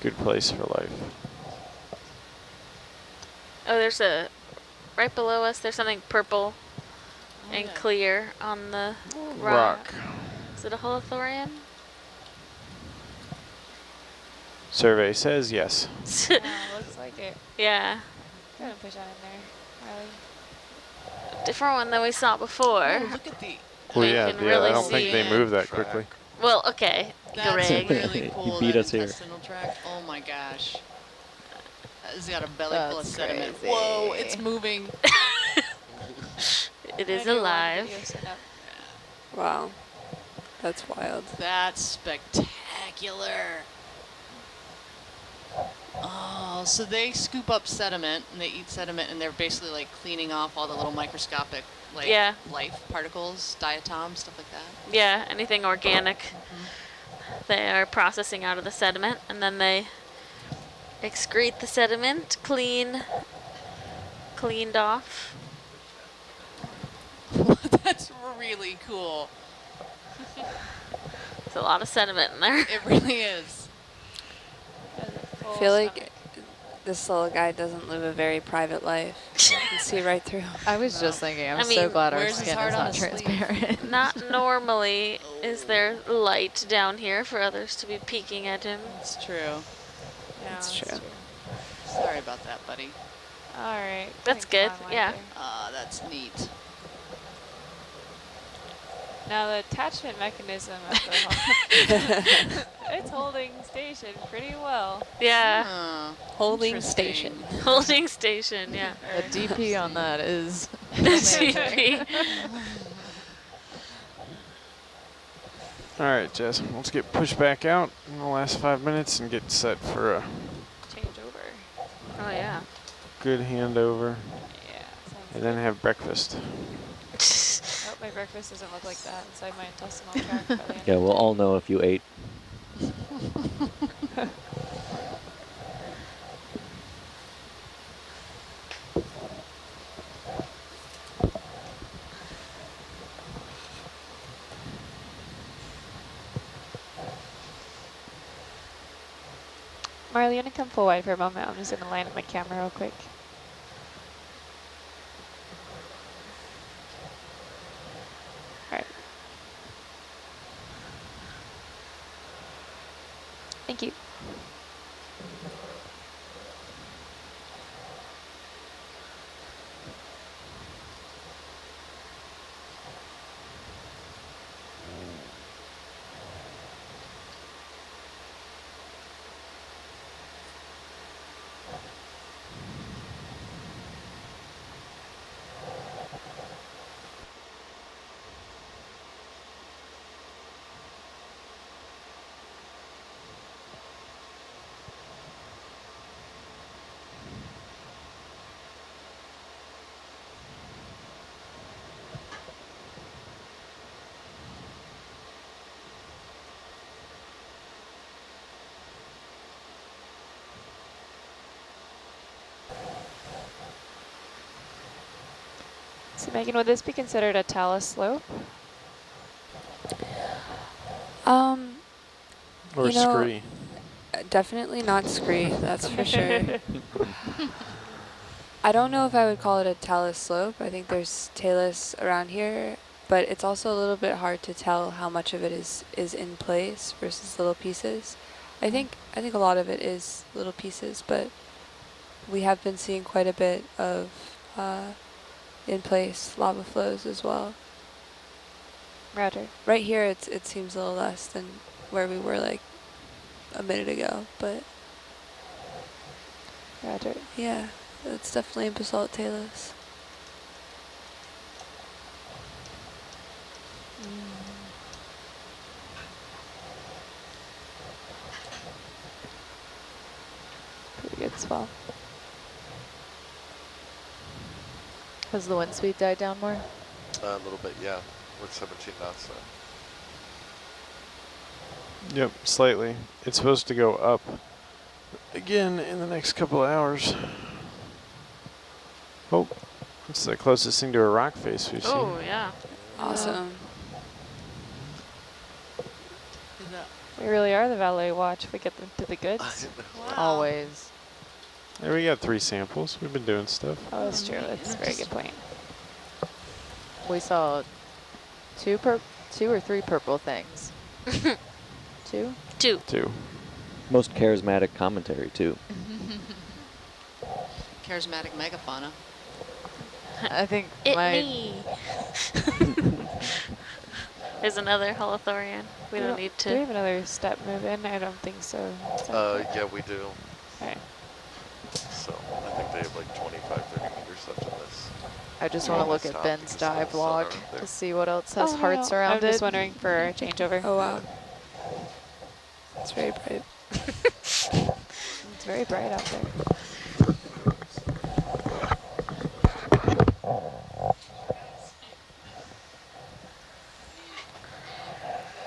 Good place for life. Oh, there's a, right below us, there's something purple and clear on the rock. Is it a holothorian? Survey says yes. Yeah, looks like it. Yeah. Go ahead and push that in there, Riley. Different one than we saw before. Oh, look at the. Well, You yeah, can really I don't think they see- move that Track. quickly. Well, okay, That's Greg. really cool. beat that us here. intestinal tract. Oh my gosh. It's got a belly full of That's sediment. crazy. Whoa, it's moving. It is Maybe one alive. video set up. Wow. That's wild. That's spectacular. Oh, so they scoop up sediment and they eat sediment and they're basically like cleaning off all the little microscopic like Yeah. life particles, diatoms, stuff like that. Yeah, anything organic. They are processing out of the sediment, and then they excrete the sediment, cleaned off. That's really cool. There's a lot of sediment in there. It really is. I feel like this little guy doesn't live a very private life. You can see right through him. I was just thinking, I'm I so mean, glad our where's his skin heart is on not his sleeve? transparent. Not normally is there light down here for others to be peeking at him. It's true. Yeah, That's true. Sorry about that, buddy. All right. That's good, yeah. That's neat. Now the attachment mechanism of the it's holding station pretty well. Yeah, Holding Interesting. station. holding station, yeah. The DP on that is GP. All right, Jess, let's get pushed back out in the last 5 minutes and get set for a change over. Oh, yeah. good handover, Yeah. Sounds and then have breakfast. Oh, my breakfast doesn't look like that inside my intestinal tract. by the end Yeah, of we'll the all know if you ate. Marley, you want to come full wide for a moment? I'm just going to line up my camera real quick. All right. Thank you. So Megan, would this be considered a talus slope? Or You know, scree. Definitely not scree, that's for sure. I don't know if I would call it a talus slope. I think there's talus around here, but it's also a little bit hard to tell how much of it is in place versus little pieces. I think a lot of it is little pieces, but we have been seeing quite a bit of in place lava flows as well. Roger. Right here, it seems a little less than where we were like a minute ago, but Roger. yeah, it's definitely basalt talus. Pretty good swell. Has the wind speed died down more? A little bit, yeah. With 17 knots though. Yep, slightly. It's supposed to go up again in the next couple of hours. Oh, it's the closest thing to a rock face we've seen. Oh, yeah. Awesome. We really are the valet watch. We get them to the goods. Wow. Always. There we got 3 samples. We've been doing stuff. Oh, that's true. That's a very good point. We saw 2 or 3 purple things. 2? 2. 2. Most charismatic commentary, too. Charismatic megafauna. I think Me. There's another holothorian. We don't need Do we to. have another step move in? I don't think so. Is that correct? Yeah, we do. Okay. So I think they have like 25, 30 meters left in this. I just want to look at Stop Ben's because dive the sun log around there. to see what else has Oh, hearts no. around I'm it. just wondering for a changeover. Oh wow. It's very bright. It's very bright out there.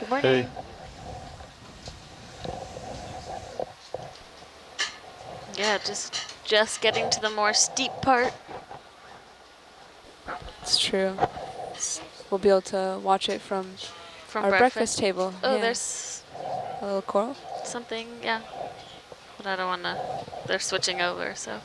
Good morning. Hey. Yeah, just getting to the more steep part. It's true. We'll be able to watch it from From our breakfast table. Oh, yeah. there's a little coral. something, yeah. But I don't want to, they're switching over, so.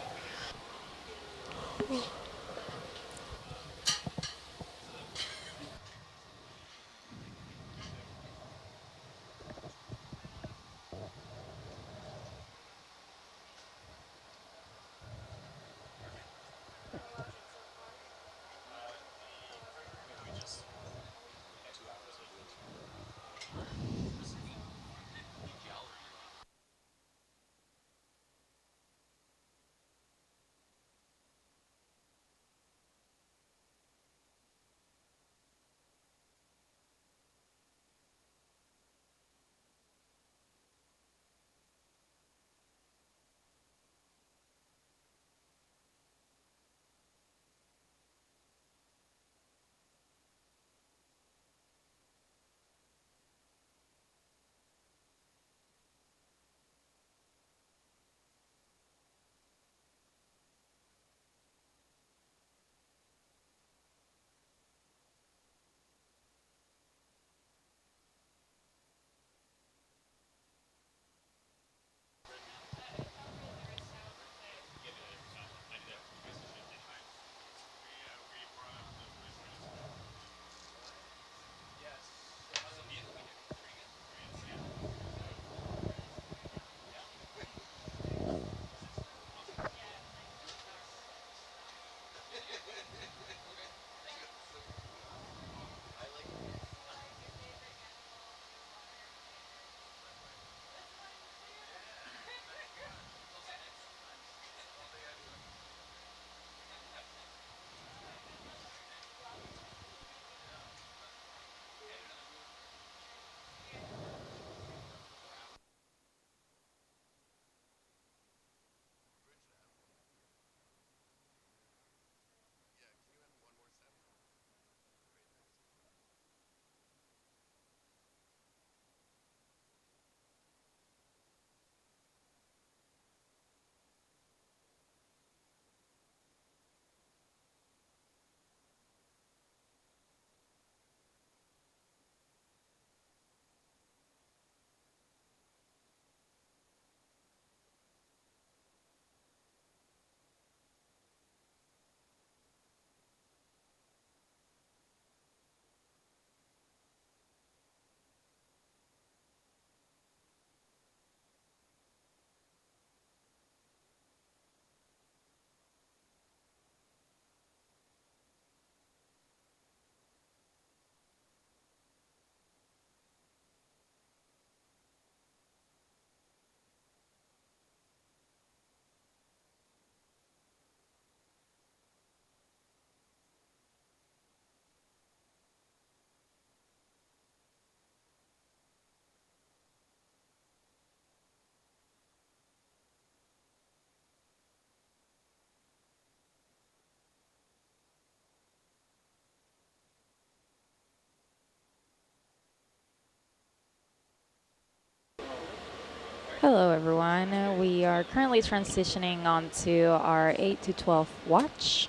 Hello everyone, we are currently transitioning onto our 8 to 12 watch.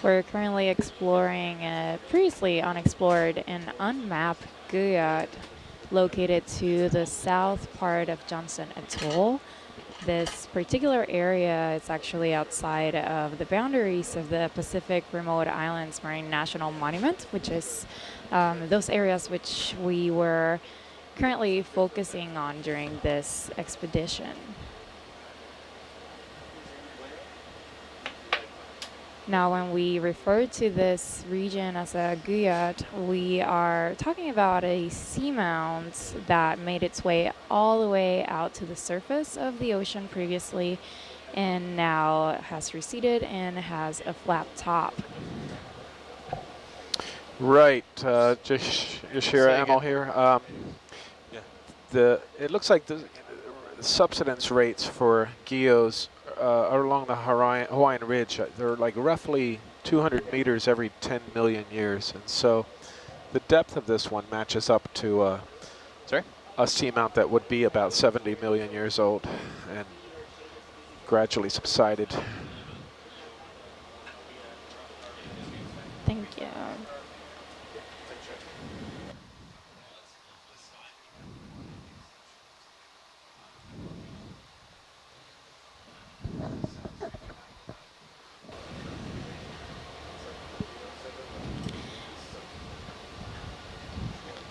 We're currently exploring a previously unexplored and unmapped guyot located to the south part of Johnson Atoll. This particular area is actually outside of the boundaries of the Pacific Remote Islands Marine National Monument, which is those areas which we were currently focusing on during this expedition. Now, when we refer to this region as a guyot, we are talking about a seamount that made its way all the way out to the surface of the ocean previously, and now has receded and has a flat top. Right, Yashira Emil here. It looks like the subsidence rates for geos are along the Hawaiian Ridge. They're like roughly 200 meters every 10 million years, and so the depth of this one matches up to a seamount that would be about 70 million years old and gradually subsided. Thank you.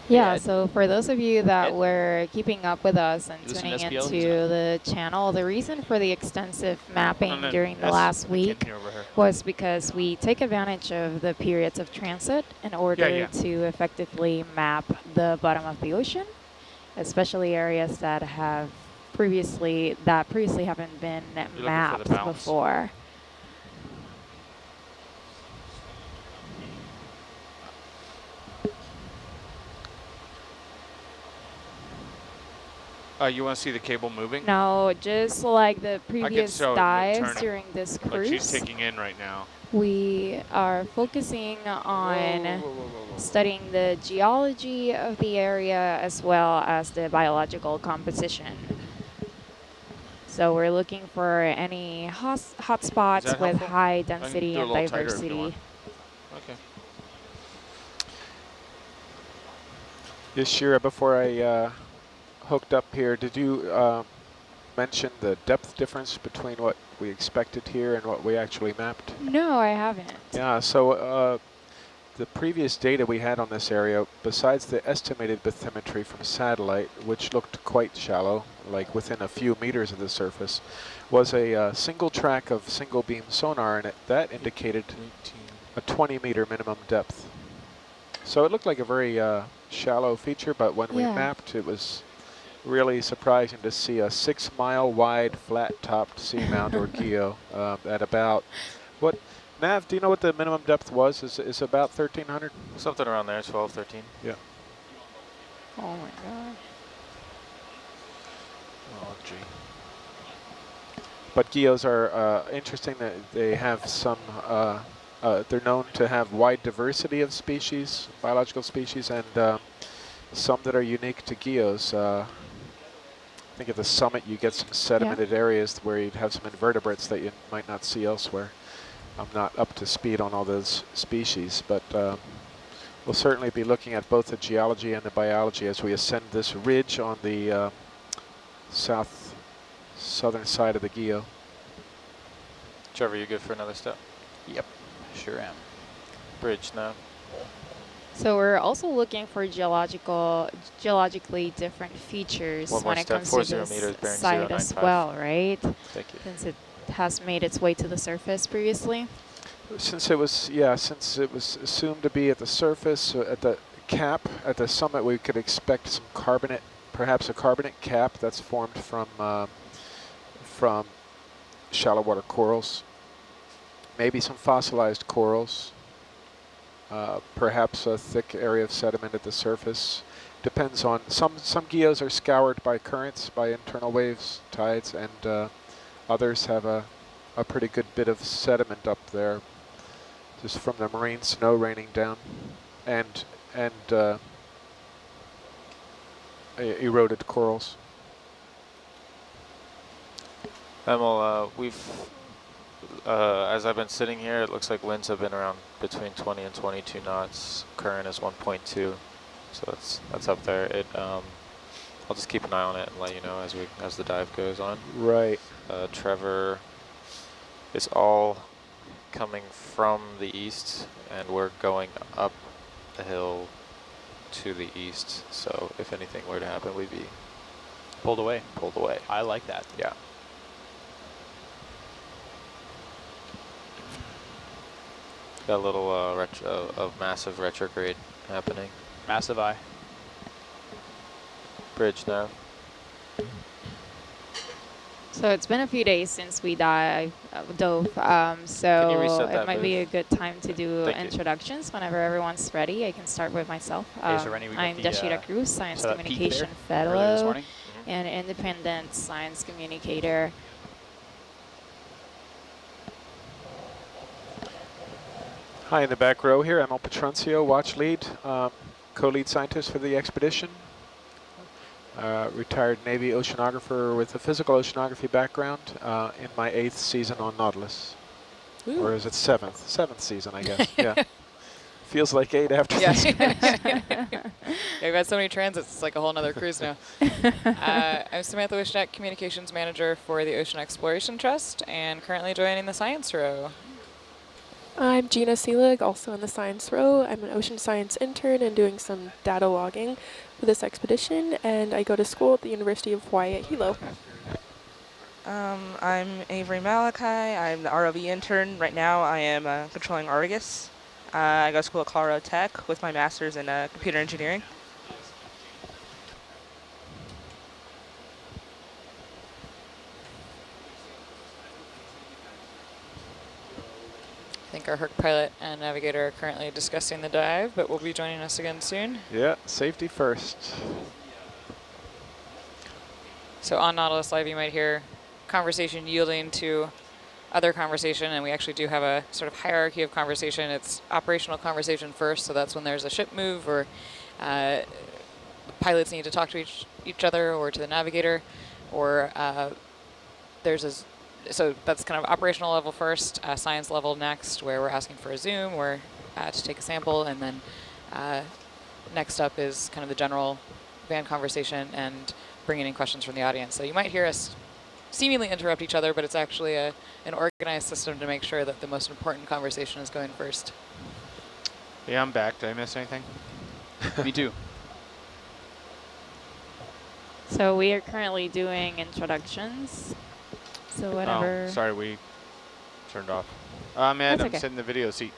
Yeah, so for those of you that were keeping up with us and tuning into the channel, the reason for the extensive mapping during the last week was because we take advantage of the periods of transit in order to effectively map the bottom of the ocean, especially areas that have previously haven't been mapped before. You want to see the cable moving? No, just like the previous dives during this cruise. Like she's taking in right now. We are focusing on studying the geology of the area as well as the biological composition. So we're looking for any hot spots with high density and diversity. Okay. Yashira, before I hooked up here, did you mention the depth difference between what we expected here and what we actually mapped? No, I haven't. Yeah, so the previous data we had on this area, besides the estimated bathymetry from satellite, which looked quite shallow, like within a few meters of the surface, was a single track of single beam sonar, and that indicated a 20-meter minimum depth. So it looked like a very shallow feature, but when we mapped, it was really surprising to see a 6-mile wide flat-topped seamount or geo at about, what, Nav, do you know what the minimum depth was? Is about 1,300? Something around there, 12, 13. Yeah. Oh my God. Oh, gee. But geos are interesting. That they have some, they're known to have wide diversity of species, biological species, and some that are unique to geos. I think at the summit you get some sedimented areas where you'd have some invertebrates that you might not see elsewhere. I'm not up to speed on all those species, but we'll certainly be looking at both the geology and the biology as we ascend this ridge on the southern side of the geo. Trevor, you good for another step? Yep, sure am. Bridge now. So we're also looking for geologically different features when it comes to this site as well, right? Thank you. Since it has made its way to the surface previously. Since it was, since it was assumed to be at the surface, at the cap, at the summit, we could expect some carbonate, perhaps a carbonate cap that's formed from shallow water corals, maybe some fossilized corals. Perhaps a thick area of sediment at the surface. Depends on, some geos are scoured by currents, by internal waves, tides, and others have a pretty good bit of sediment up there, just from the marine snow raining down, and eroded corals. Emil, As I've been sitting here, it looks like winds have been around between 20 and 22 knots. Current is 1.2, so that's up there. I'll just keep an eye on it and let you know as the dive goes on. Right. Trevor is all coming from the east, and we're going up the hill to the east. So if anything were to happen, we'd be Pulled away. pulled away. I like that. Yeah. Got a little of massive retrograde happening. Massive eye. Bridge now. So it's been a few days since we dove, so you reset it that, might be a please? good time to do Thank you. introductions whenever everyone's ready. I can start with myself. Okay, so Rennie, we got I'm the, Dashida Cruz, Science so that peak Communication there earlier this Fellow morning. and Independent Science Communicator. Hi, in the back row here, I'm Petroncio, watch lead, co-lead scientist for the expedition. Retired Navy oceanographer with a physical oceanography background in my 8th season on Nautilus. Ooh. Or is it 7th? 7th season, I guess, yeah. Feels like 8 after Yeah. this. Yeah, we've got so many transits, it's like a whole nother cruise now. I'm Samantha Wishnak, Communications Manager for the Ocean Exploration Trust, and currently joining the Science Row. I'm Gina Seelig, also on the Science Row. I'm an ocean science intern and doing some data logging for this expedition, and I go to school at the University of Hawaii at Hilo. I'm Avery Malachi. I'm the ROV intern. Right now I am controlling Argus. I go to school at Colorado Tech with my master's in computer engineering. I think our Herc pilot and navigator are currently discussing the dive, but will be joining us again soon. Yeah, safety first. So on Nautilus Live, you might hear conversation yielding to other conversation, and we actually do have a sort of hierarchy of conversation. It's operational conversation first, so that's when there's a ship move or pilots need to talk to each other or to the navigator, or so that's kind of operational level first, science level next, where we're asking for a zoom or to take a sample, and then next up is kind of the general van conversation and bringing in questions from the audience. So you might hear us seemingly interrupt each other, but it's actually an organized system to make sure that the most important conversation is going first. Yeah, I'm back. Did I miss anything? Me too. So we are currently doing introductions. So whatever. Oh, sorry, we turned off. I'm Ed. That's I'm okay. sitting in the video seat.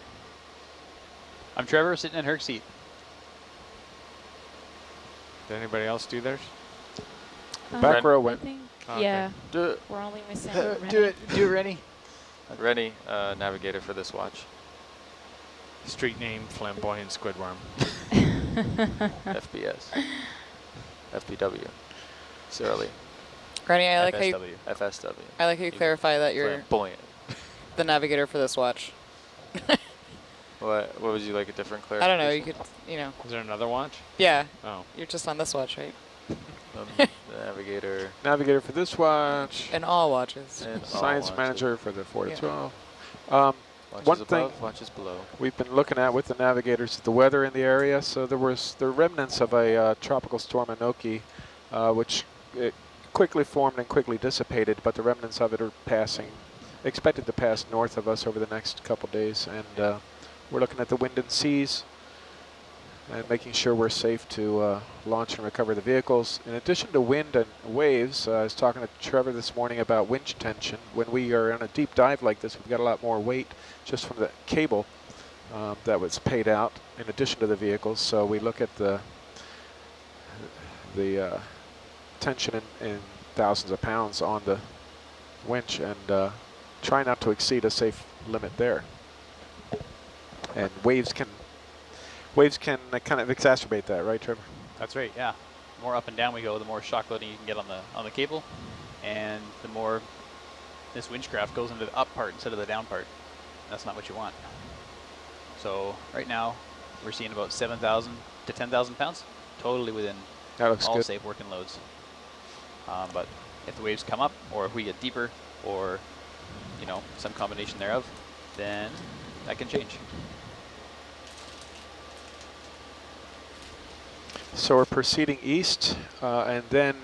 I'm Trevor, sitting in Herc's seat. Did anybody else do theirs? Back row I went. think, Okay. yeah, Do it. we're only missing Do it, Rennie. Rennie, navigator for this watch. Street name, Flamboyant Squidworm. FBS. FBW. Surly. Rennie, I like how you, FSW. I like how you clarify that you're Flamboyant. the navigator for this watch. What would you like a different I clarification? don't know, you could, Is there another watch? yeah, Oh. you're just on this watch, right? The navigator. Navigator for this watch. And all watches. And all Science watches. manager for the 4 to Yeah. 12. Watches One above, thing watches below. we've been looking at with the navigators is the weather in the area. So there was the remnants of a tropical storm Anoki, which it quickly formed and quickly dissipated, but the remnants of it are expected to pass north of us over the next couple days. And we're looking at the wind and seas and making sure we're safe to launch and recover the vehicles. In addition to wind and waves, I was talking to Trevor this morning about winch tension. When we are on a deep dive like this, we've got a lot more weight just from the cable that was paid out in addition to the vehicles. So we look at the tension in thousands of pounds on the winch and try not to exceed a safe limit there. And waves can kind of exacerbate that, right, Trevor? That's right, yeah. The more up and down we go, the more shock loading you can get on the cable, and the more this winchcraft goes into the up part instead of the down part. That's not what you want. So right now, we're seeing about 7,000 to 10,000 pounds, totally within That looks all good. safe working loads. But if the waves come up, or if we get deeper, or you know, some combination thereof, then that can change. So we're proceeding east and then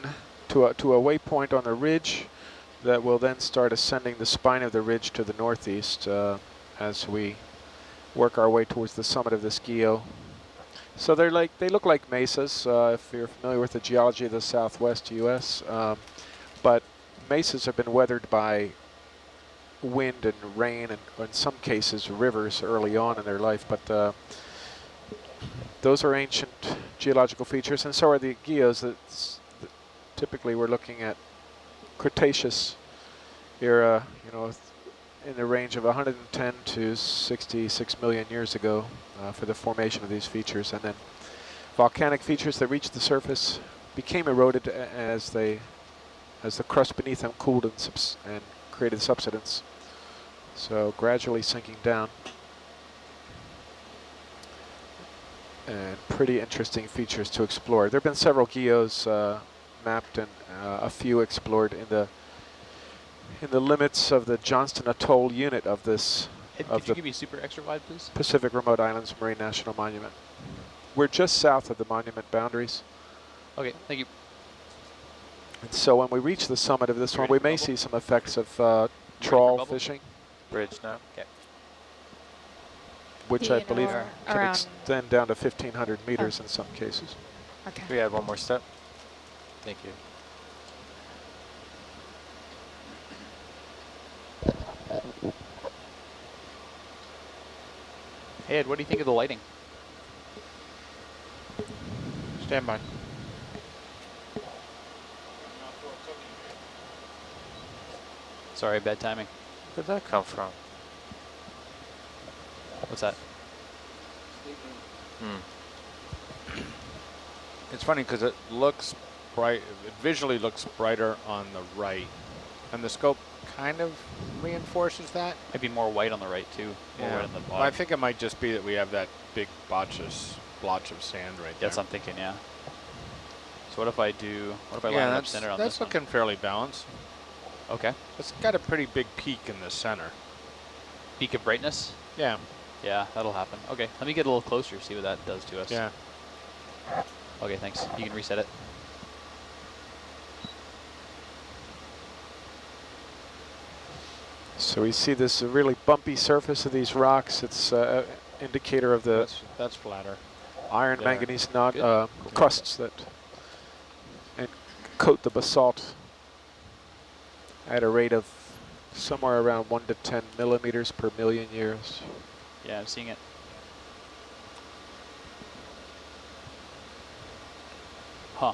to a waypoint on the ridge that will then start ascending the spine of the ridge to the northeast as we work our way towards the summit of this geo. So they look like mesas if you're familiar with the geology of the southwest US, but mesas have been weathered by wind and rain and in some cases rivers early on in their life, but those are ancient geological features, and so are the geos. Typically we're looking at Cretaceous era, you know, in the range of 110 to 66 million years ago for the formation of these features, and then volcanic features that reached the surface became eroded as the crust beneath them cooled and created subsidence. So gradually sinking down. And pretty interesting features to explore. There have been several geos mapped and a few explored in the limits of the Johnston Atoll unit of this. Ed, could you give me super extra wide, please? Pacific Remote Islands Marine National Monument. We're just south of the monument boundaries. Okay, thank you. And so when we reach the summit of this one, we may see some effects of trawl fishing. Bridge now. Okay. Which I believe can extend down to 1,500 meters in some cases. Okay. We add one more step. Thank you. Hey Ed, what do you think of the lighting? Stand by. Sorry, bad timing. Where did that come from? What's that? It's funny because it looks bright, it visually looks brighter on the right, and the scope kind of reinforces that. Maybe more white on the right too. More Yeah. white on the bottom. Well, I think it might just be that we have that big blotch of sand right there. That's what I'm thinking, yeah. So what if I line it up center on that's this one? looking fairly balanced. Okay. It's got a pretty big peak in the center. Peak of brightness? Yeah. Yeah, that'll happen. Okay, let me get a little closer, see what that does to us. Yeah. Okay, thanks. You can reset it. So we see this really bumpy surface of these rocks. It's an indicator of the that's flatter. Iron There. manganese Good. crusts that coat the basalt at a rate of somewhere around 1 to 10 millimeters per million years. Yeah, I'm seeing it. Huh.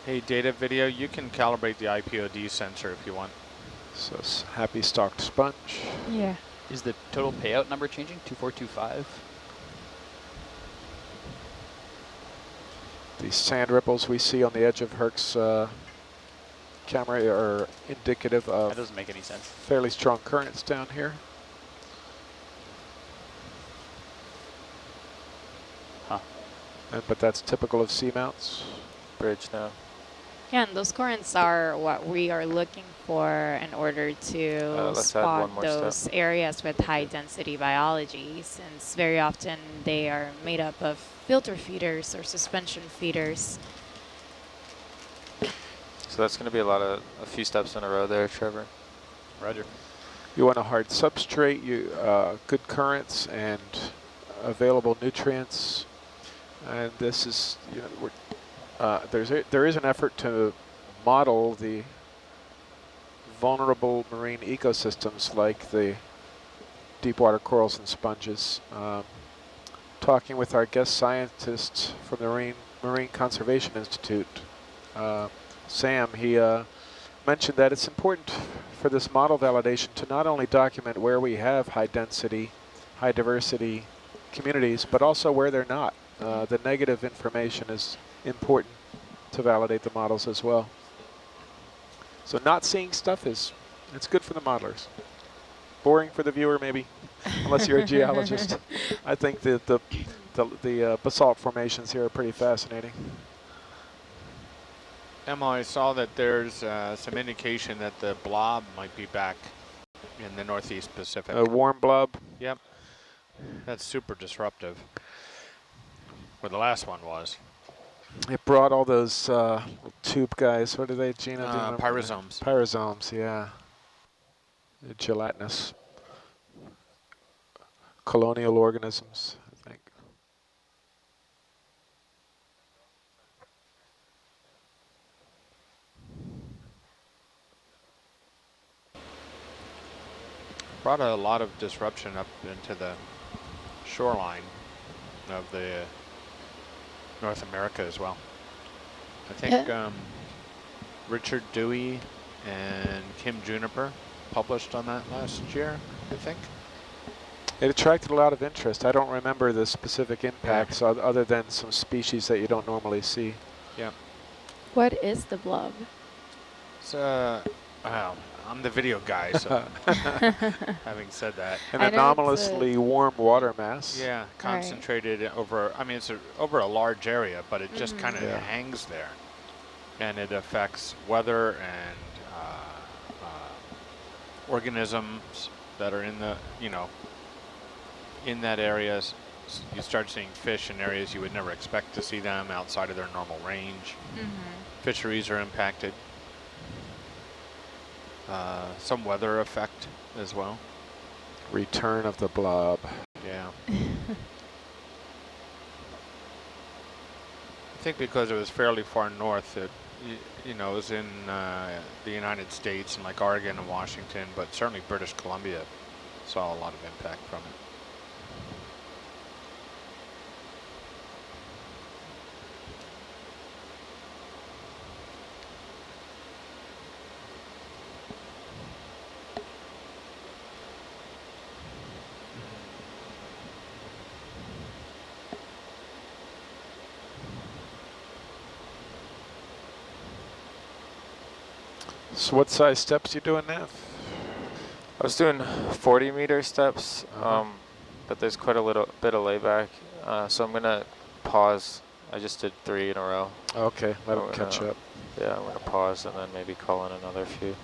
Hey, data video, you can calibrate the IPOD sensor if you want. So happy stalked sponge. Yeah. Is the total payout number changing? 2425? The sand ripples we see on the edge of Herc's camera are indicative of That doesn't make any sense. fairly strong currents down here. Huh. But that's typical of seamounts. Bridge now. Yeah, and those currents are what we are looking for in order to let's add one spot more those step. areas with high density biology, since very often they are made up of filter feeders or suspension feeders. So that's going to be a few steps in a row there, Trevor. Roger. You want a hard substrate, good currents and available nutrients. And this is, you know, there is an effort to model the vulnerable marine ecosystems like the deep water corals and sponges. Talking with our guest scientist from the Marine Conservation Institute, Sam, he mentioned that it's important for this model validation to not only document where we have high density, high diversity communities, but also where they're not. The negative information is important to validate the models as well. So not seeing stuff it's good for the modelers. Boring for the viewer maybe, unless you're a geologist. I think that the basalt formations here are pretty fascinating. Emma, I saw that there's some indication that the blob might be back in the Northeast Pacific. A warm blob? Yep. That's super disruptive. Well, the last one was. It brought all those tube guys. What are they, Gina? Do you remember? Pyrosomes. Pyrosomes, yeah. They're gelatinous. Colonial organisms, I think. Brought a lot of disruption up into the shoreline of the North America as well. I think Richard Dewey and Kim Juniper published on that last year, I think. It attracted a lot of interest. I don't remember the specific impacts other than some species that you don't normally see. Yeah. What is the blob? It's well, I'm the video guy, so having said that. An anomalously warm water mass. Yeah, concentrated over, I mean, it's over a large area, but it just kind of hangs there. And it affects weather and organisms that are in the, in that area. You start seeing fish in areas you would never expect to see them outside of their normal range. Fisheries are impacted. Some weather effect as well. Return of the blob. Yeah. I think because it was fairly far north, it was in the United States and like Oregon and Washington, but certainly British Columbia saw a lot of impact from it. So what size steps you doing now? I was doing 40-meter steps, but there's quite a little bit of layback, so I'm gonna pause. I just did 3 in a row. Okay, let them catch up. Yeah, I'm gonna pause and then maybe call in another few.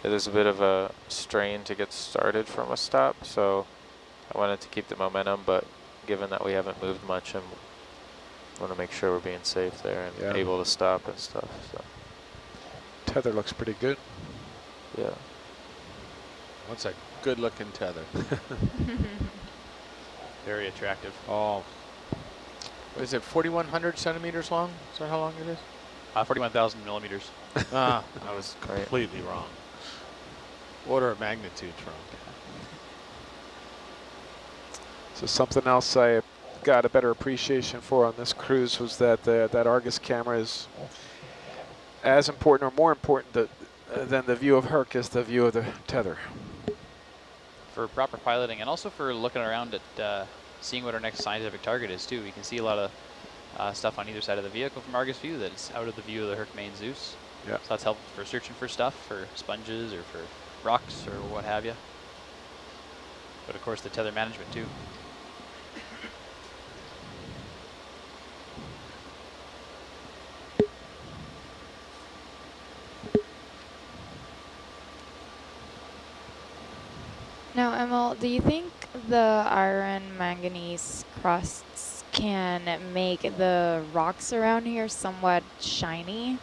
There's a bit of a strain to get started from a stop, so I wanted to keep the momentum, but given that we haven't moved much, I want to make sure we're being safe there and able to stop and stuff. So. Tether looks pretty good. Yeah. What's a good-looking tether? Very attractive. Oh. What is it, 4,100 centimeters long? Is that how long it is? 41,000 millimeters. I was completely wrong. Order of magnitude wrong. So something else I got a better appreciation for on this cruise was that that Argus camera is as important or more important than the view of Herc is the view of the tether. For proper piloting and also for looking around at seeing what our next scientific target is too. We can see a lot of stuff on either side of the vehicle from Argus view that's out of the view of the Herc main Zeus. Yeah. So that's helpful for searching for stuff, for sponges or for rocks or what have you. But of course the tether management too. Now, Emil, do you think the iron manganese crusts can make the rocks around here somewhat shiny?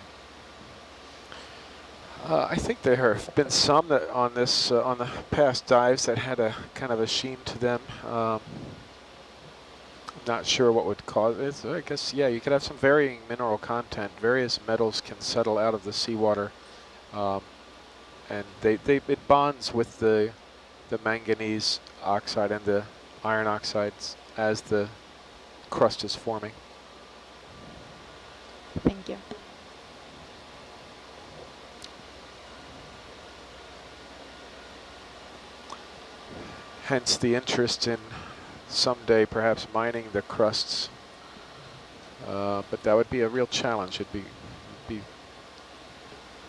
I think there have been some that on this on the past dives that had a kind of a sheen to them. Not sure what would cause it. I guess you could have some varying mineral content. Various metals can settle out of the seawater, and it bonds with the manganese oxide and the iron oxides as the crust is forming. Thank you. Hence the interest in someday perhaps mining the crusts. But that would be a real challenge. It'd be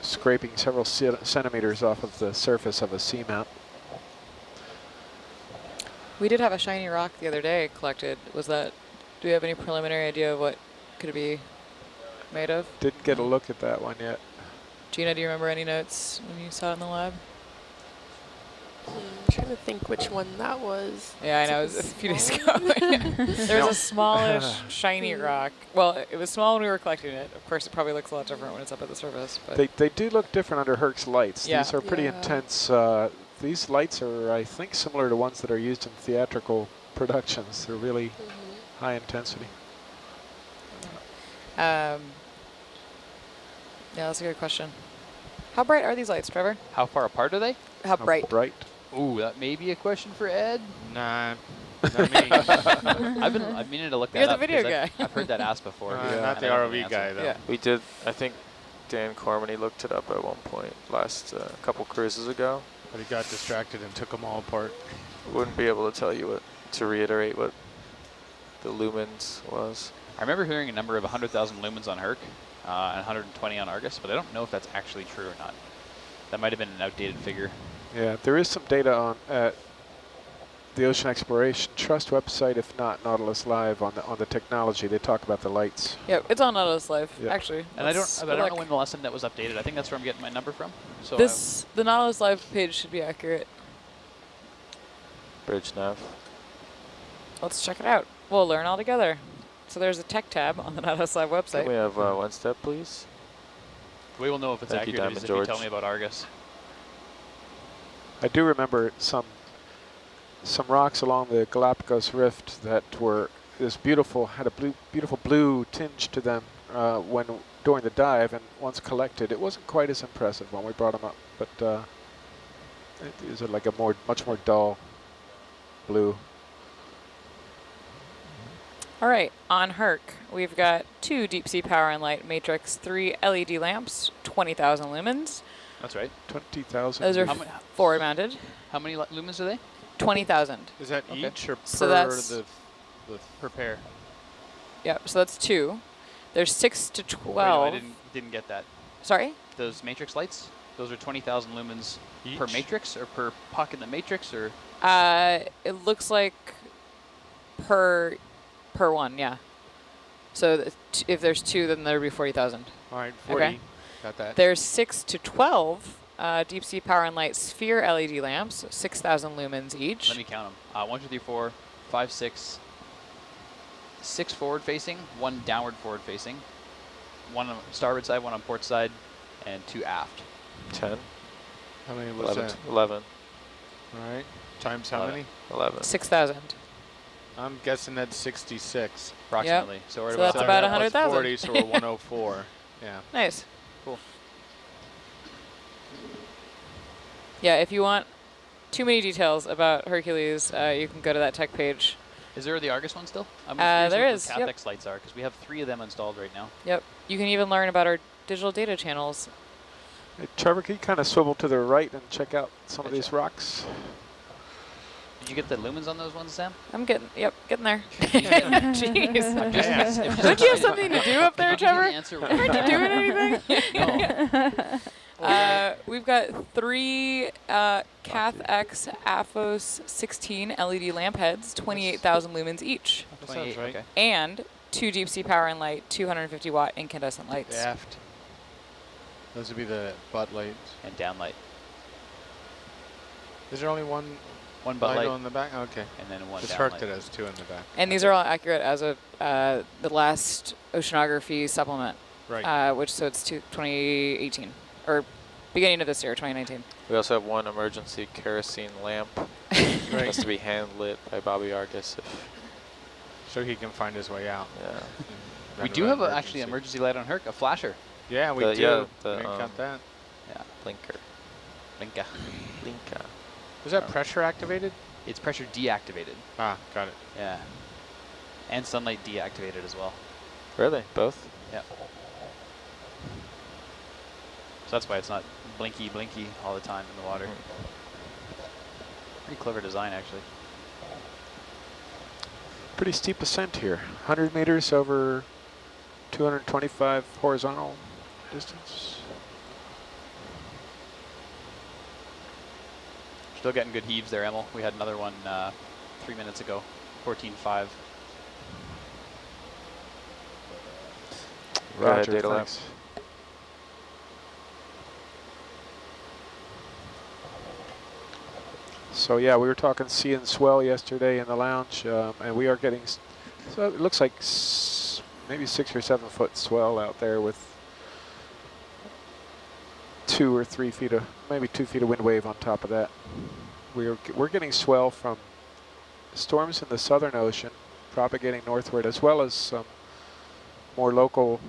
scraping several centimeters off of the surface of a seamount. We did have a shiny rock the other day collected. Was that, do we have any preliminary idea of what could it be? made of? Didn't get a look at that one yet. Gina, do you remember any notes when you saw it in the lab? I'm trying to think which one that was. Yeah, I know, it was a few days ago. There was a smallish, shiny rock. Well, it was small when we were collecting it. Of course, it probably looks a lot different when it's up at the surface. But They do look different under Herc's lights. Yeah. These are pretty intense. These lights are, I think, similar to ones that are used in theatrical productions. They're really high intensity. Yeah, that's a good question. How bright are these lights, Trevor? How far apart are they? How bright? Bright. Ooh, that may be a question for Ed. Nah, not me. I've meaning to look that You're the up. video 'Cause guy. I've heard that asked before. Not the ROV guy, though. Yeah. We did, I think Dan Cormany looked it up at one point last couple cruises ago. But he got distracted and took them all apart. Wouldn't be able to tell you to reiterate what the lumens was. I remember hearing a number of 100,000 lumens on Herc and 120 on Argus, but I don't know if that's actually true or not. That might have been an outdated figure. Yeah, there is some data on at the Ocean Exploration Trust website, if not Nautilus Live, on the technology. They talk about the lights. Yeah, it's on Nautilus Live, Yeah. actually. And I Let's don't go know look. when the lesson that was updated. I think that's where I'm getting my number from. So The Nautilus Live page should be accurate. Bridge nav. Let's check it out. We'll learn all together. So there's a tech tab on the Nautilus Live website. Can we have one step, please? we will know if it's Thank you, accurate Diamond if you George. tell me about Argus. I do remember some rocks along the Galapagos Rift that were this beautiful, had a beautiful blue tinge to them during the dive, and once collected, it wasn't quite as impressive when we brought them up, but it is like a much more dull blue. All right, on Herc, we've got 2 deep sea power and light matrix, 3 LED lamps, 20,000 lumens. That's right. 20,000. Those are forward mounted. How many lumens are they? 20,000. Is that each or So per that's the per pair? Yep, so that's 2. There's 6 to 12. Wait, no, I didn't get that. Sorry? Those matrix lights, those are 20,000 lumens per Each? matrix or per puck in the matrix, or? It looks like per one, yeah. So if there's 2, then there'd be 40,000. All right, 40. Okay. Got that. There's 6 to 12 deep sea power and light sphere LED lamps, 6,000 lumens each. Let me count them. 1, 2, 3, 4, 5, 6. 6 forward facing, 1 downward forward facing, 1 on starboard side, 1 on port side, and 2 aft. 10. How many was 11. that? 11. All right. Times how 11. many? 11. 6,000. I'm guessing that's 66. Approximately. Yep. So we're So about that's about 100,000. 100,000. 40, so we're 104. Yeah. Nice. Cool. Yeah, if you want too many details about Hercules, you can go to that tech page. Is there the Argus one still? I'm curious there what is, those yep. CapEx lights are, because we have 3 of them installed right now. Yep. You can even learn about our digital data channels. Hey, Trevor, can you kind of swivel to the right and check out some of these Gotcha. rocks? Did you get the lumens on those ones, Sam? I'm getting there. Jeez. I'm just- Don't you have something to do up there, Can you Trevor? answer Aren't you doing anything? No. We've got 3 Cath X Aphos 16 LED lamp heads, 28,000 lumens each. That sounds right. Okay. And 2 deep sea power and light, 250 watt incandescent lights. The aft. Those would be the butt lights. And downlight. Is there only one butt light on the back? Okay. and then 1 It's downlight. Herc that has 2 in the back. And these are all accurate as of the last oceanography supplement, Right. which so it's 2018 or beginning of this year, 2019. We also have 1 emergency kerosene lamp. It has to be hand lit by Bobby Argus. So he can find his way out. Yeah. We do have actually an emergency light on Herc, a flasher. Yeah, we do. Yeah, we didn't count that. Yeah. Blinker. Blinka. Blinka. Was that pressure activated? It's pressure deactivated. Ah, got it. Yeah. And sunlight deactivated as well. Really? Both? Yep. So that's why it's not blinky all the time in the water. Pretty clever design, actually. Pretty steep ascent here. 100 meters over 225 horizontal distance. Still getting good heaves there, Emil. We had another one 3 minutes ago, 14.5. Go ahead, Roger, data lab. thanks. So yeah, we were talking sea and swell yesterday in the lounge, and we are getting, so it looks like maybe 6 or 7 foot swell out there with 2 or 3 feet of, maybe 2 feet of wind wave on top of that. We're getting swell from storms in the Southern Ocean propagating northward, as well as some more local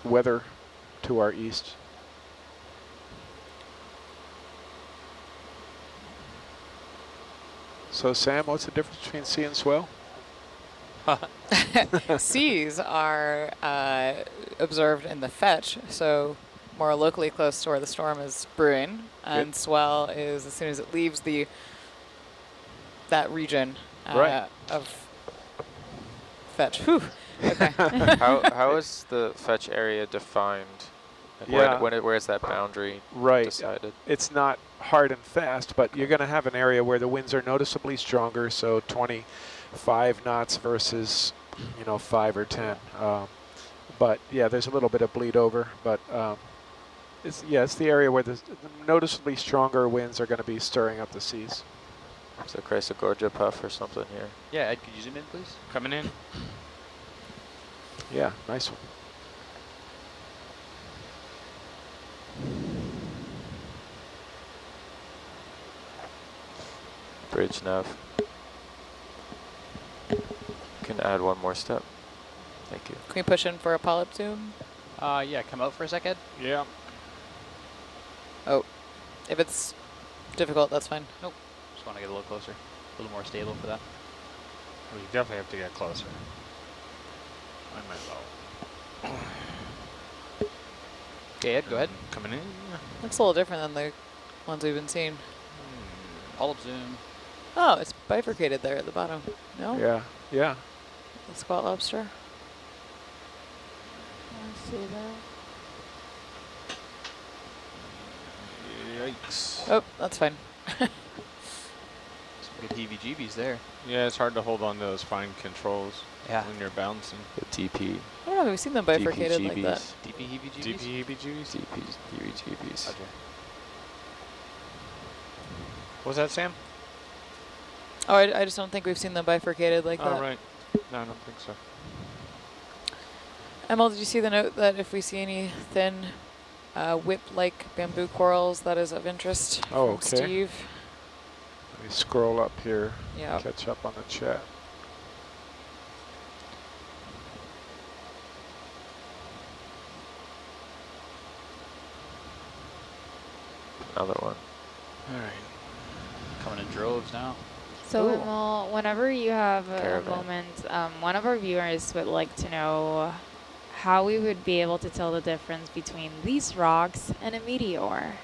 weather to our east. So Sam, what's the difference between sea and swell? Seas are observed in the fetch, so more locally close to where the storm is brewing, and swell is as soon as it leaves that region of fetch. Whew. Okay. How is the fetch area defined? Like where is that boundary decided? It's not hard and fast, but you're going to have an area where the winds are noticeably stronger, so 25 knots versus 5 or 10. But yeah, there's a little bit of bleed over, but it's the area where the noticeably stronger winds are going to be stirring up the seas. So Chrysogorgia puff or something here. Yeah, Ed, could you zoom in, please? Coming in. Yeah, nice one. Bridge nav. Can add one more step. Thank you. Can we push in for a polyp zoom? Yeah, come out for a sec, Ed. Yeah. Oh, if it's difficult, that's fine. Nope. Just want to get a little closer, a little more stable for that. We definitely have to get closer. I'm at low. Okay, Ed, go ahead. Coming in. Looks a little different than the ones we've been seeing. Polyp zoom. Oh, it's bifurcated there at the bottom. No? Yeah. The squat lobster. I see that. Yikes. Oh, that's fine. Some good heebie-jeebies there. Yeah, it's hard to hold on to those fine controls when you're bouncing. The DP. I don't know, we've seen them bifurcated like that. DP heebie-jeebies? DP heebie-jeebies? DP heebie-jeebies. Okay. What was that, Sam? Oh, I just don't think we've seen them bifurcated like that. Oh, right. No, I don't think so. Emil, did you see the note that if we see any thin whip-like bamboo corals, that is of interest Oh, from okay. Steve? Let me scroll up here, Yep. catch up on the chat. Another one. All right. Coming in droves now. So, Ooh. Emil, whenever you have a Caravan. moment, one of our viewers would like to know how we would be able to tell the difference between these rocks and a meteor.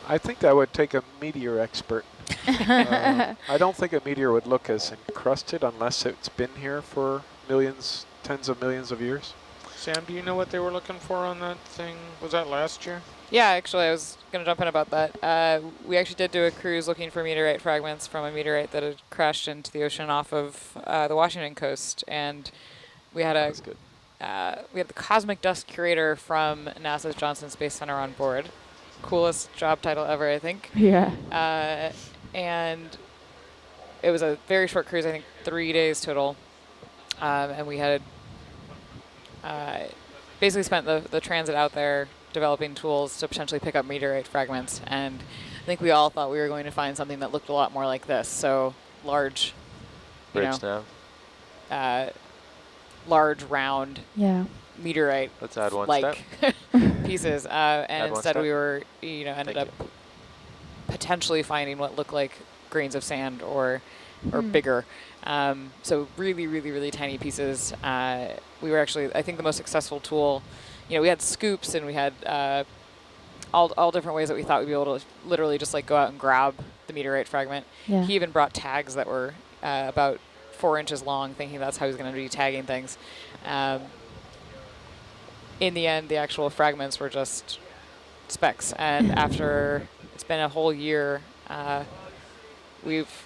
I think that would take a meteor expert. I don't think a meteor would look as encrusted unless it's been here for millions, tens of millions of years. Sam, do you know what they were looking for on that thing? Was that last year? Yeah, actually, I was going to jump in about that. We actually did do a cruise looking for meteorite fragments from a meteorite that had crashed into the ocean off of the Washington coast, and we had we had the Cosmic Dust Curator from NASA's Johnson Space Center on board. Coolest job title ever, I think. Yeah. And it was a very short cruise, I think 3 days total, and we had basically spent the transit out there developing tools to potentially pick up meteorite fragments, and I think we all thought we were going to find something that looked a lot more like this. So large, Bridge nav. large round meteorite Let's add one like step. pieces, and instead we were ended up potentially finding what looked like grains of sand or bigger. So really, really, really tiny pieces. We were actually, I think, the most successful tool. We had scoops and we had all different ways that we thought we'd be able to literally just like go out and grab the meteorite fragment. Yeah. He even brought tags that were about 4 inches long, thinking that's how he was going to be tagging things. In the end, the actual fragments were just specks. And after it's been a whole year, we've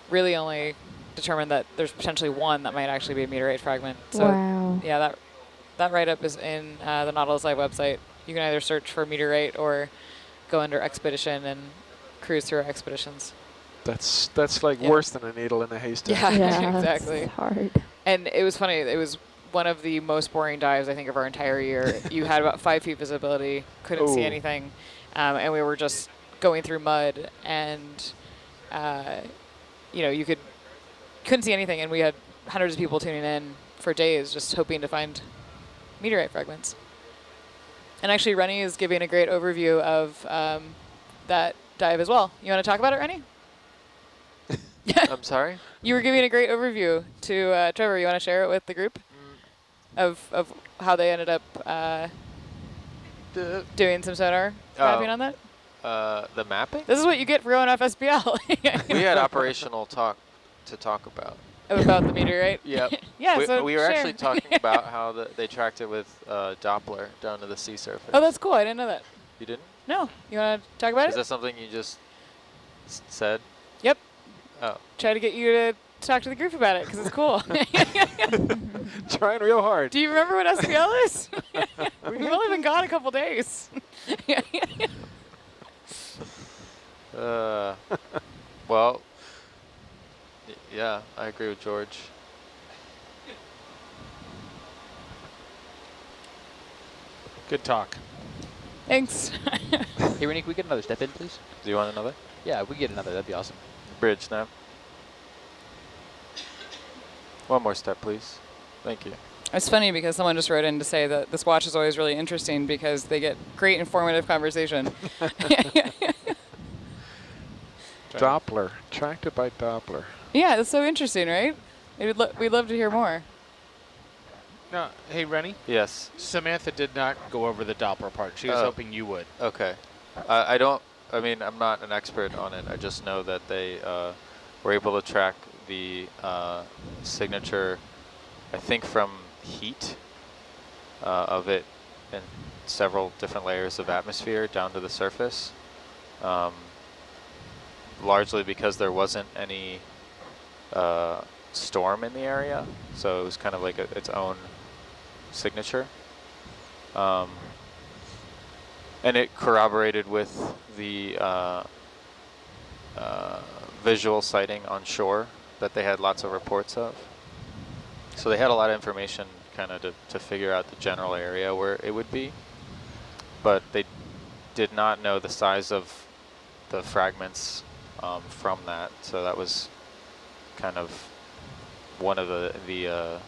really only determined that there's potentially one that might actually be a meteorite fragment. So Wow. yeah, that write-up is in the Nautilus Live website. You can either search for meteorite or go under expedition and cruise through our expeditions. That's like worse than a needle in a haystack. Yeah, exactly. that's hard. And it was funny. It was one of the most boring dives, I think, of our entire year. You had about 5 feet visibility, couldn't see anything, and we were just going through mud, and you know, couldn't see anything, and we had hundreds of people tuning in for days, just hoping to find meteorite fragments. And actually, Rennie is giving a great overview of that dive as well. You want to talk about it, Rennie? I'm sorry? You were giving a great overview to Trevor. You want to share it with the group of how they ended up doing some sonar mapping on that? The mapping? This is what you get for going off SPL. We had operational talk about. About the meteorite? Yep. Yeah, we, so we were share. actually talking about how they tracked it with Doppler down to the sea surface. Oh, that's cool. I didn't know that. You didn't? No. You want to talk about Is it? that something you just said? Yep. Oh. Try to get you to talk to the group about it because it's cool. Trying real hard. Do you remember what SPL is? We've only been gone a couple days. Well, yeah, I agree with George. Good talk. Thanks. Hey, Rennie, can we get another step in, please? Do you want another? Yeah, if we get another, that'd be awesome. Bridge snap. One more step, please. Thank you. It's funny because someone just wrote in to say that this watch is always really interesting because they get great informative conversation. Doppler. Tracked it by Doppler. Yeah, that's so interesting, right? We'd love to hear more. No, hey, Rennie? Yes. Samantha did not go over the Doppler part. She was hoping you would. Okay. I mean, I'm not an expert on it. I just know that they were able to track the signature, I think, from heat of it in several different layers of atmosphere down to the surface. Largely because there wasn't any storm in the area, so it was kind of like its own signature. And it corroborated with the visual sighting on shore that they had lots of reports of. So they had a lot of information kind of to figure out the general area where it would be, but they did not know the size of the fragments from that. So that was kind of one of the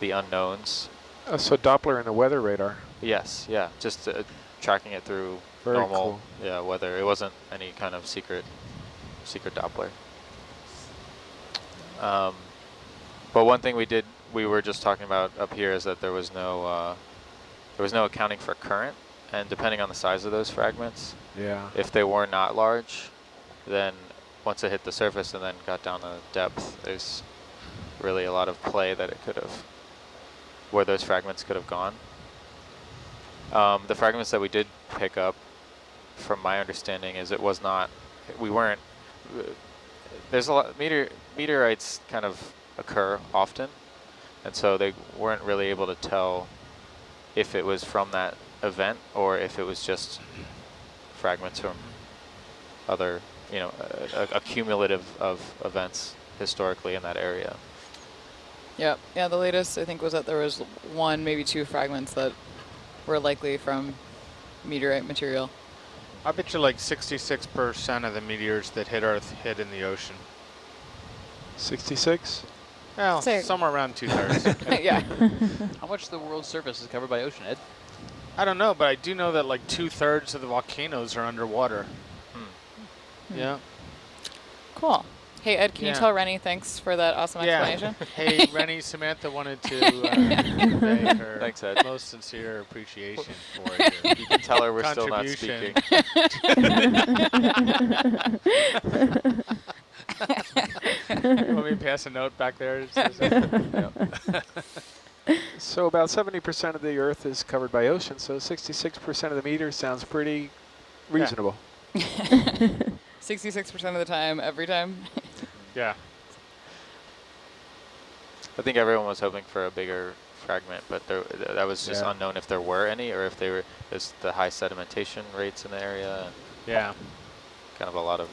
unknowns. So Doppler and the weather radar. Yes, yeah, just tracking it through Very normal cool. weather. It wasn't any kind of secret Doppler. But one thing we were just talking about up here is that there was no accounting for current, and depending on the size of those fragments, if they were not large, then once it hit the surface and then got down to depth, there's really a lot of play that it could have, where those fragments could have gone. The fragments that we did pick up, from my understanding, is there's a lot, meteorites kind of occur often, and so they weren't really able to tell if it was from that event or if it was just fragments from other, a cumulative of events historically in that area. Yeah, the latest I think was that there was 1, maybe 2 fragments that were likely from meteorite material. I bet you like 66% of the meteors that hit Earth hit in the ocean. 66? Well, somewhere around 2/3. Yeah. How much of the world's surface is covered by ocean, Ed? I don't know, but I do know that like 2/3 of the volcanoes are underwater. Yeah. Cool. Hey, Ed, can you tell Rennie thanks for that awesome explanation? Hey, Rennie, Samantha wanted to convey her Thanks, Ed. most sincere appreciation for You can tell her we're still not contribution. speaking. You want me to pass a note back there? So about 70% of the Earth is covered by ocean, so 66% of the meters sounds pretty reasonable. 66% of the time, every time. Yeah. I think everyone was hoping for a bigger fragment, but that was just unknown if there were any, or if they were just the high sedimentation rates in the area. And yeah. Kind of a lot of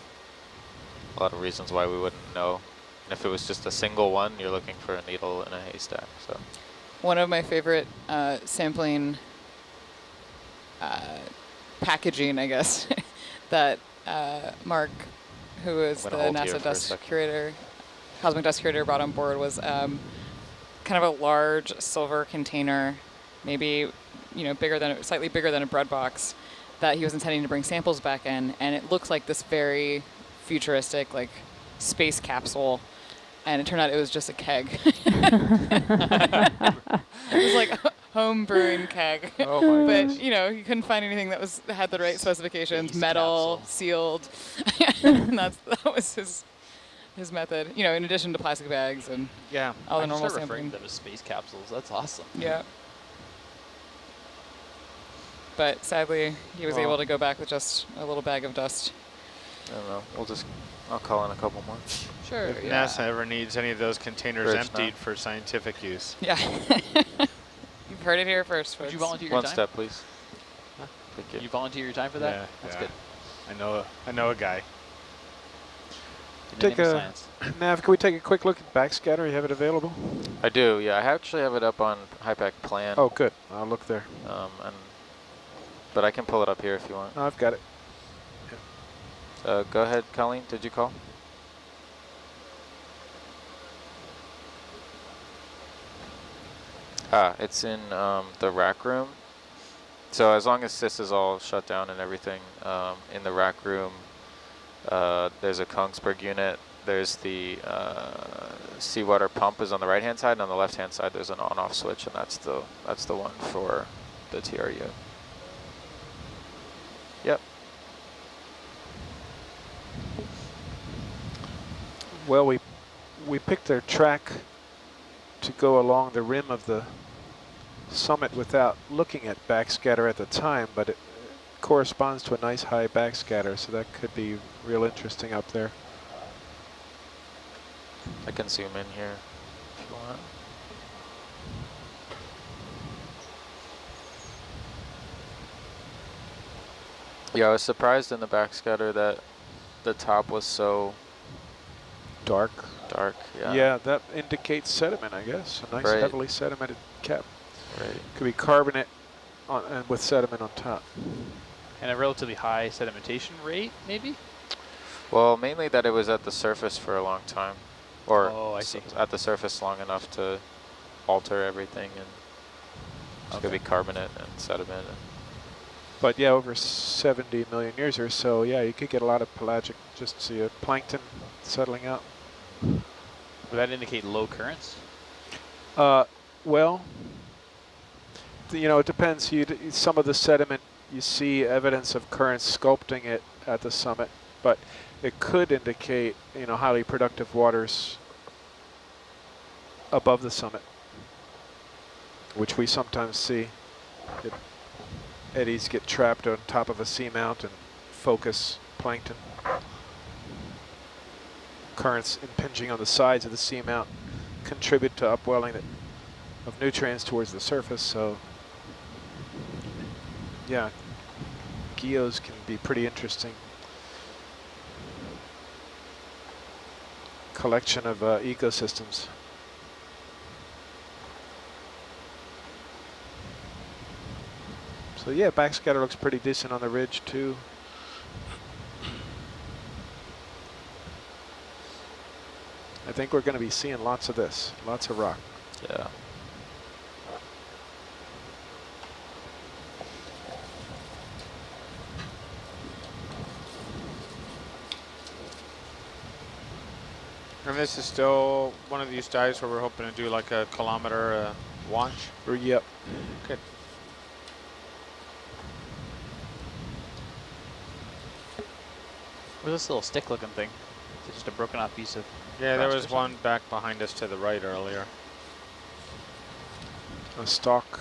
reasons why we wouldn't know. And if it was just a single one, you're looking for a needle in a haystack. So. One of my favorite sampling packaging, I guess, that Mark, who is the NASA dust curator, cosmic dust curator, brought on board was kind of a large silver container, maybe slightly bigger than a bread box, that he was intending to bring samples back in, and it looks like this very futuristic, like, space capsule. And it turned out it was just a keg. It was like a home brewing keg. Oh my But, you couldn't find anything that had the right specifications, space metal, capsule. Sealed. And that was his method, in addition to plastic bags and all the normal sampling. Referring to them as space capsules. That's awesome. Yeah. But sadly, he was able to go back with just a little bag of dust. I don't know. I'll call in a couple more. Sure. If NASA ever needs any of those containers emptied for scientific use. Yeah. You've heard it here first. Would you volunteer your time? One step, please. Huh? Can you volunteer your time for that? Yeah, that's good. I know a guy. Nav, can we take a quick look at backscatter? You have it available? I do. Yeah, I actually have it up on HYPACK Plan. Oh, good. I'll look there. But I can pull it up here if you want. No, I've got it. Go ahead, Colleen. Did you call? It's in the rack room. So as long as this is all shut down and everything, in the rack room, there's a Kongsberg unit. There's the seawater pump is on the right-hand side, and on the left-hand side there's an on-off switch, and that's the one for the TRU. Yep. Well, we picked our track to go along the rim of the summit without looking at backscatter at the time, but it corresponds to a nice high backscatter, so that could be real interesting up there. I can zoom in here if you want. Yeah, I was surprised in the backscatter that the top was so dark. Yeah. Yeah, that indicates sediment, I guess. A nice heavily sedimented cap. Right. Could be carbonate and with sediment on top. And a relatively high sedimentation rate, maybe? Well, mainly that it was at the surface for a long time. Or I see. At the surface long enough to alter everything, and it's going to be carbonate and sediment. But yeah, over 70 million years or so, yeah, you could get a lot of pelagic, just see a plankton settling out. Would that indicate low currents? Well, it depends. Some of the sediment, you see evidence of currents sculpting it at the summit, but it could indicate, highly productive waters above the summit, which we sometimes see. Eddies get trapped on top of a seamount and focus plankton. Currents impinging on the sides of the seamount contribute to upwelling of nutrients towards the surface, so yeah, geos can be pretty interesting. Collection of ecosystems. So yeah, backscatter looks pretty decent on the ridge too. I think we're going to be seeing lots of this, lots of rock. Yeah. And this is still one of these dives where we're hoping to do like a kilometer launch? Yep. Good. What's this little stick-looking thing? Is it just a broken off piece of... Yeah, there was one back behind us to the right earlier. A stalk.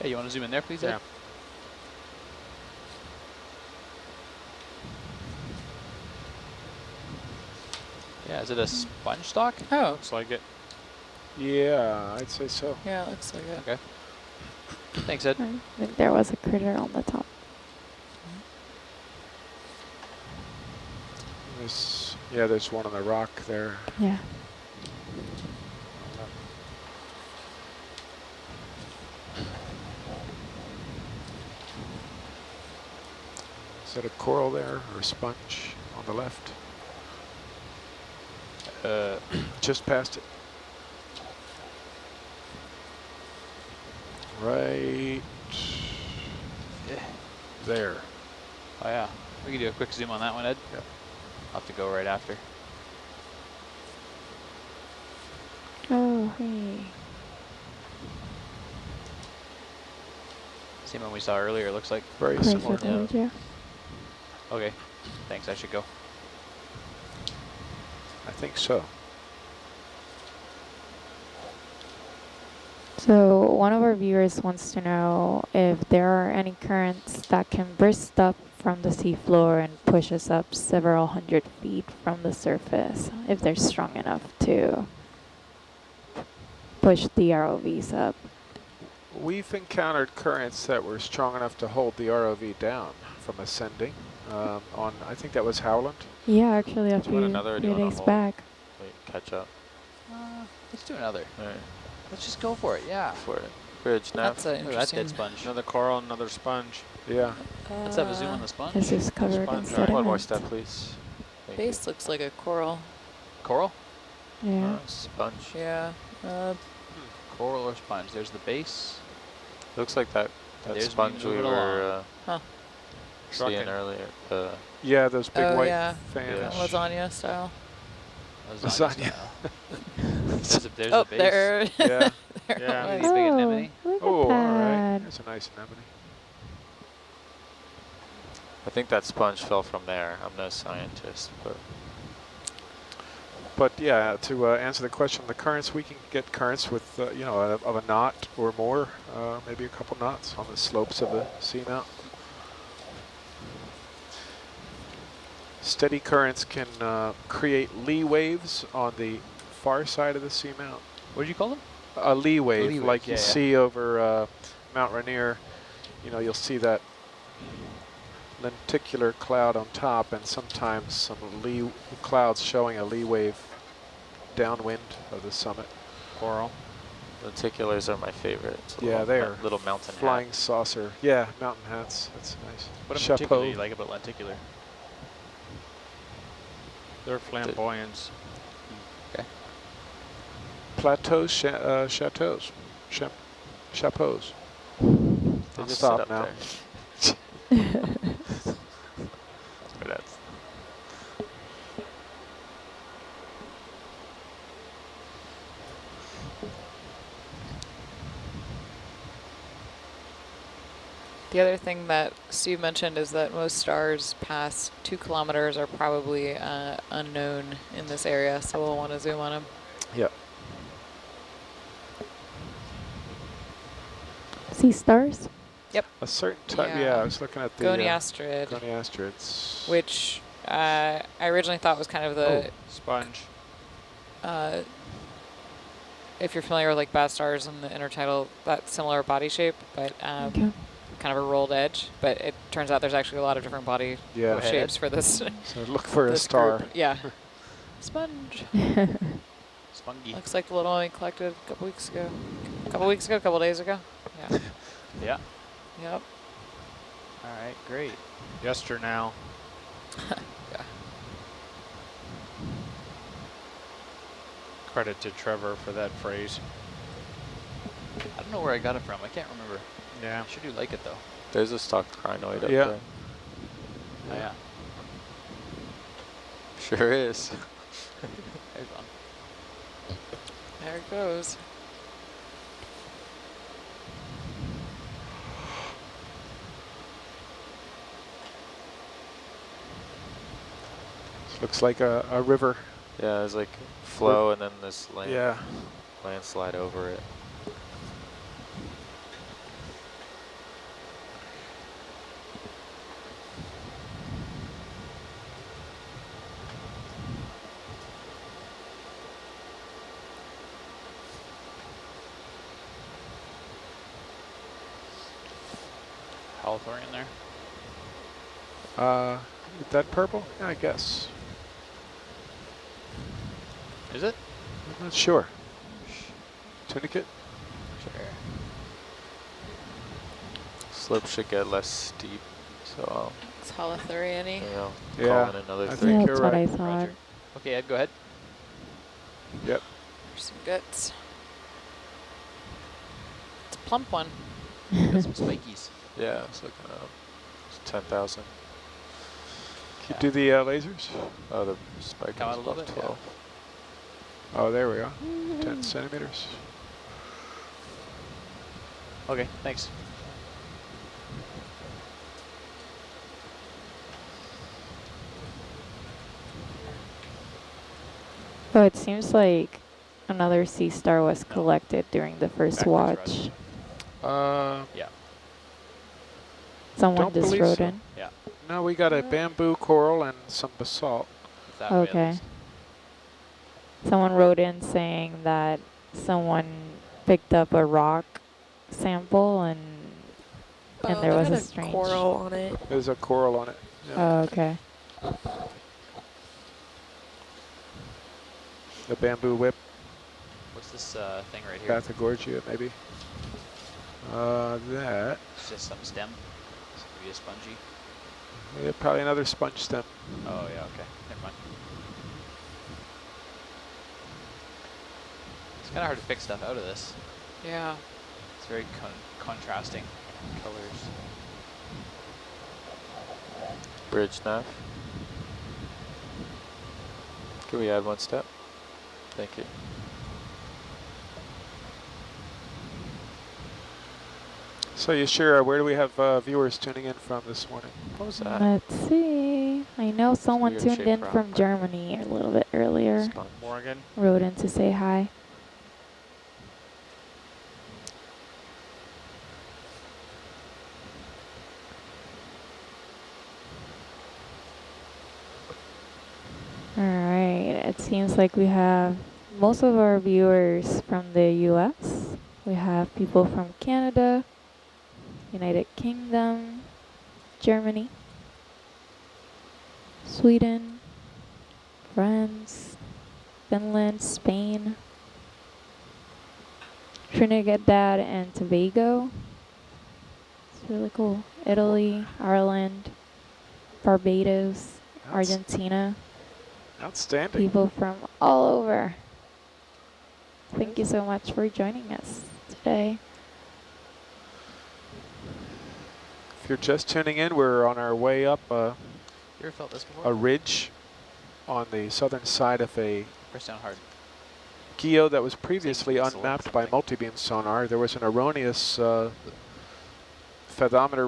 Hey, you want to zoom in there, please, Ed? Yeah. Yeah, is it a sponge stalk? Oh. Looks like it. Yeah, I'd say so. Yeah, it looks like it. Okay. Thanks, Ed. I think there was a critter on the top. There's one on the rock there. Yeah. Is that a coral there or a sponge on the left? Just past it. Right there. Oh yeah. We can do a quick zoom on that one, Ed. Yeah. I'll have to go right after. Oh, hey. Same one we saw earlier, looks like. Very Closer similar. towards you. Okay. Thanks, I should go. I think so. So one of our viewers wants to know if there are any currents that can burst up from the seafloor and push us up several hundred feet from the surface, if they're strong enough to push the ROVs up. We've encountered currents that were strong enough to hold the ROV down from ascending on, I think that was Howland. Yeah, actually a Let's win another, or do you few wanna days hold? back. Wait, catch up. Let's do another. All right. Let's just go for it, yeah. For it. Bridge now. That's an Look at that dead interesting. sponge. Another coral, another sponge. Yeah. Let's have a zoom on the sponge. This is covered in Sponge. sediment. One more step, please. Thank you. Base looks like a coral. Coral? Yeah. Sponge. Yeah. Coral or sponge? There's the base. Looks like that There's me sponge we moving were Huh. seeing Trucking. earlier. Yeah, those big Oh, white yeah. fans. Yeah. Lasagna style. Lasagna. There's Oh, the base. there. Yeah. there Yeah. it Big was. anemone. Look Oh, all at right. that. That's a nice anemone. I think that sponge fell from there. I'm no scientist, but But yeah, to answer the question on the currents, we can get currents with, of a knot or more, maybe a couple knots on the slopes of the seamount. Steady currents can create lee waves on the far side of the seamount. What did you call them? A lee wave, Lee like wave, you yeah, yeah. see over Mount Rainier. You know, you'll see that lenticular cloud on top, and sometimes some lee clouds showing a lee wave downwind of the summit. Coral. lenticulars are my favorite. It's a Yeah, little they ma- are little mountain flying hat. saucer. Yeah, mountain hats. That's nice. What in Chapeau. particular do you like about lenticular? They're flamboyants. Okay. Plateaus, chateaus, chapeaus. They I'll just stop sit up now. there. But that's The other thing that Steve mentioned is that most stars past 2 kilometers are probably unknown in this area, so we'll want to zoom on them. Yep. Sea stars? Yep. A certain type. Yeah, I was looking at the Goniastrid, Goniastrids. which I originally thought was kind of the Sponge. if you're familiar with like bath stars and the intertidal, that similar body shape, but Okay. kind of a rolled edge. But it turns out there's actually a lot of different body Yeah. shapes for this. So look for a this star. group. Yeah. Sponge. Spongy. Looks like the little one we collected a couple weeks ago. A couple days ago. Yeah. Yeah. Yep. All right, great. Yester now. Yeah. Credit to Trevor for that phrase. I don't know where I got it from. I can't remember. Yeah. I sure do like it though. there's a stock crinoid up Yeah. there. Oh, yeah. Sure is. There's one. There it goes. Looks like a river. Yeah, there's like flow and then this Yeah. landslide over it. holothurian there? Is that purple? Yeah, I guess. Is it? I'm not sure. Tunicate? Sure. Slope should get less steep, so It's holothurian-y. call in another I three. think Yeah, you're that's what right. I thought. Roger. Okay, Ed, go ahead. Yep. There's some guts. It's a plump one. Got some spikies. Yeah, it's looking up. It's 10,000. Can you do the lasers? Oh, the spike Come is out a little above bit, 12. Oh, there we go. 10 centimeters. Okay, thanks. Oh, it seems like another sea star was collected during the first Backwards, watch. Yeah. Someone don't just believe wrote so. in. Yeah. No, we got a bamboo coral and some basalt. It's that way at Okay. least. Someone wrote in saying that someone picked up a rock sample and there was a strange coral on it. There's a coral on it. Yeah. Oh, okay. The bamboo whip, What's this thing right here? Pathagorgia, maybe. That. It's just some stem. It's maybe a spongy. Yeah, probably another sponge stem. Oh yeah, okay. Never mind. It's kind of hard to pick stuff out of this. Yeah. It's very contrasting colors. Bridge nav. Can we add one step? Thank you. So Yashira, where do we have viewers tuning in from this morning? What was that? Let's see. I know someone weird tuned shaped in rock. from Germany a little bit earlier. Sponge. Morgan. Wrote in to say hi. Alright, it seems like we have most of our viewers from the US. We have people from Canada, United Kingdom, Germany, Sweden, France, Finland, Spain, Trinidad and Tobago. It's really cool. Italy, Ireland, Barbados, Argentina. Outstanding. People from all over. Thank you so much for joining us today. If you're just tuning in, we're on our way up You ever felt this before? a ridge on the southern side of a Press down hard. geo that was previously Select unmapped by something. multi-beam sonar. There was an erroneous fathometer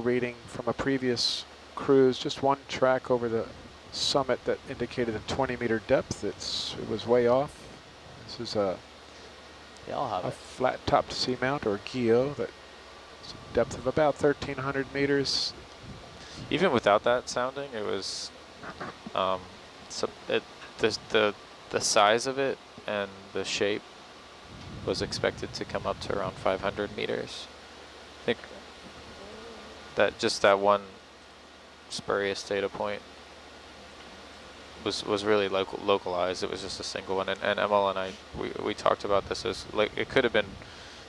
reading from a previous cruise, just one track over the summit that indicated a 20-meter depth. It was way off. This is a They all have it. flat-topped seamount, or geo, that is a depth of about 1,300 meters. Even without that sounding, it was the size of it and the shape was expected to come up to around 500 meters. I think that just that one spurious data point was really localized. It was just a single one, and Emil and I we talked about this as like it could have been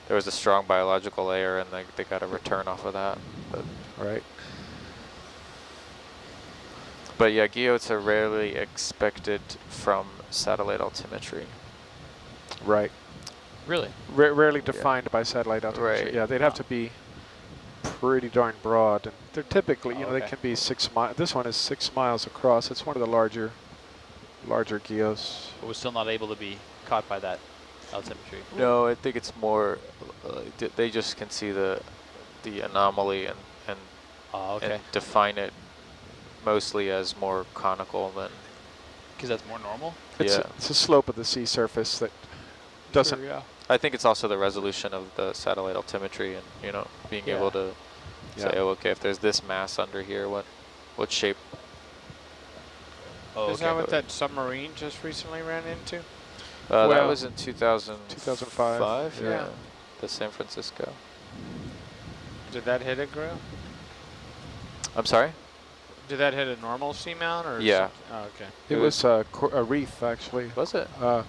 there was a strong biological layer and they got a return off of that. But yeah, geodes are rarely expected from satellite altimetry. Right. Really? Rarely defined by satellite altimetry. Right. Yeah, they'd have to be pretty darn broad, and they're typically, you know, they okay. can be 6 miles. This one is 6 miles across. It's one of the larger geos. But was still not able to be caught by that altimetry. No, I think it's more they just can see the anomaly and and define it mostly as more conical than. Because that's more normal? It's a slope of the sea surface that doesn't. Sure, yeah. I think it's also the resolution of the satellite altimetry and, you know, being able to say, oh, okay, if there's this mass under here, what shape? Oh, Is that what that submarine just recently ran into? That was in 2005. Yeah. The San Francisco. Did that hit it, Grill? I'm sorry? Did that hit a normal seamount or? Yeah. Oh, okay. It was a reef, actually. Was it? Yeah.